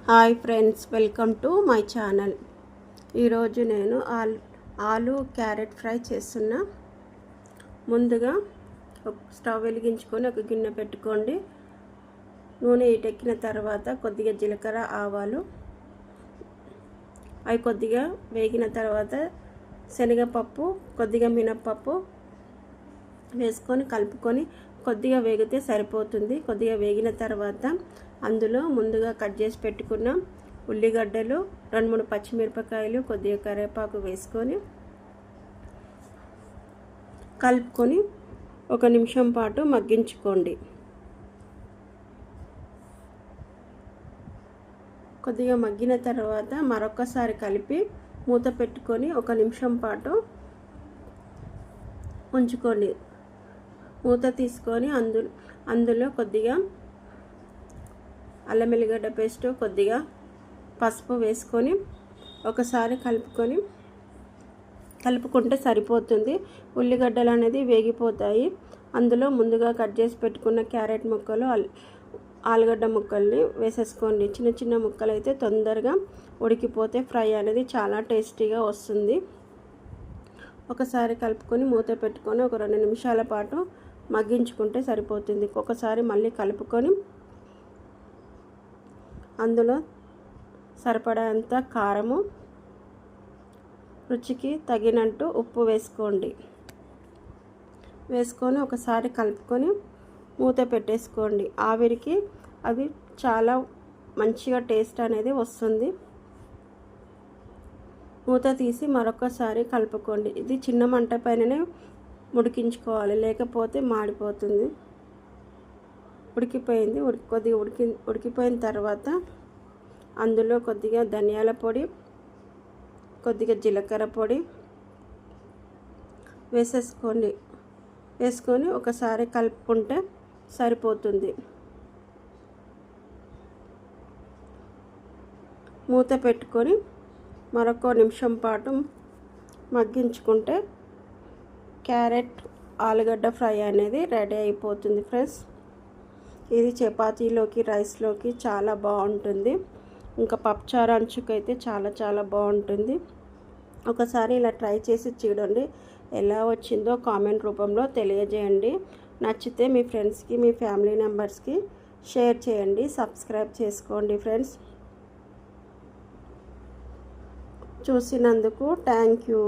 Hi friends, welcome to my channel. ఈరోజు నేను ఆలు క్యారెట్ ఫ్రై చేస్తున్నా. ముందుగా స్టవ్ వెలిగించుకొని ఒక గిన్నె పెట్టుకోండి. నూనె ఎక్కిన తర్వాత కొద్దిగా జీలకర్ర, ఆవాలు అవి కొద్దిగా వేగిన తర్వాత శనగపప్పు, కొద్దిగా మినప్పప్పు వేసుకొని కలుపుకొని కొద్దిగా వేగితే సరిపోతుంది. కొద్దిగా వేగిన తర్వాత అందులో ముందుగా కట్ చేసి పెట్టుకున్న ఉల్లిగడ్డలు, 2-3 పచ్చిమిరపకాయలు, కొద్దిగా కరివేపాకు వేసుకొని కలుపుకొని 1 నిమిషం పాటు మగ్గించుకోండి. కొద్దిగా మగ్గిన తర్వాత మరొకసారి కలిపి మూత పెట్టుకొని 1 నిమిషం పాటు ఉంచుకోండి. మూత తీసుకొని అందులో కొద్దిగా అల్లం వెల్లిగడ్డ పేస్ట్, కొద్దిగా పసుపు వేసుకొని ఒకసారి కలుపుకుంటే సరిపోతుంది. ఉల్లిగడ్డలు అనేది వేగిపోతాయి. అందులో ముందుగా కట్ చేసి పెట్టుకున్న క్యారెట్ ముక్కలు, ఆలుగడ్డ ముక్కల్ని వేసేసుకోండి. చిన్న చిన్న ముక్కలు అయితే తొందరగా ఉడికిపోతే ఫ్రై అనేది చాలా టేస్టీగా వస్తుంది. ఒకసారి కలుపుకొని మూత పెట్టుకొని 2 నిమిషాల పాటు మగ్గించుకుంటే సరిపోతుంది. ఒకసారి మళ్ళీ కలుపుకొని అందులో సరిపడంత కారము, రుచికి తగినట్టు ఉప్పు వేసుకొని ఒకసారి కలుపుకొని మూత పెట్టేసుకోండి. ఆవిరికి అది చాలా మంచిగా టేస్ట్ అనేది వస్తుంది. మూత తీసి మరొకసారి కలుపుకోండి. ఇది చిన్న మంట పైననే ఉడికించుకోవాలి, లేకపోతే మాడిపోతుంది. ఉడికిపోయింది. కొద్దిగా ఉడికిపోయిన తర్వాత అందులో కొద్దిగా ధనియాల పొడి, కొద్దిగా జీలకర్ర పొడి వేసుకొని ఒకసారి కలుపుకుంటే సరిపోతుంది. మూత పెట్టుకొని మరొక నిమిషం పాటు మగ్గించుకుంటే క్యారెట్ ఆలుగడ్డ ఫ్రై అనేది రెడీ అయిపోతుంది ఫ్రెండ్స్. ఇది చపాతీలోకి, రైస్లోకి చాలా బాగుంటుంది. ఇంకా పప్పుచారు అంచుకైతే చాలా చాలా బాగుంటుంది. ఒకసారి ఇలా ట్రై చేసి చూడండి. ఎలా వచ్చిందో కామెంట్ రూపంలో తెలియజేయండి. నచ్చితే మీ ఫ్రెండ్స్కి, మీ ఫ్యామిలీ మెంబర్స్కి షేర్ చేయండి. సబ్స్క్రైబ్ చేసుకోండి ఫ్రెండ్స్. చూసినందుకు థ్యాంక్ యూ.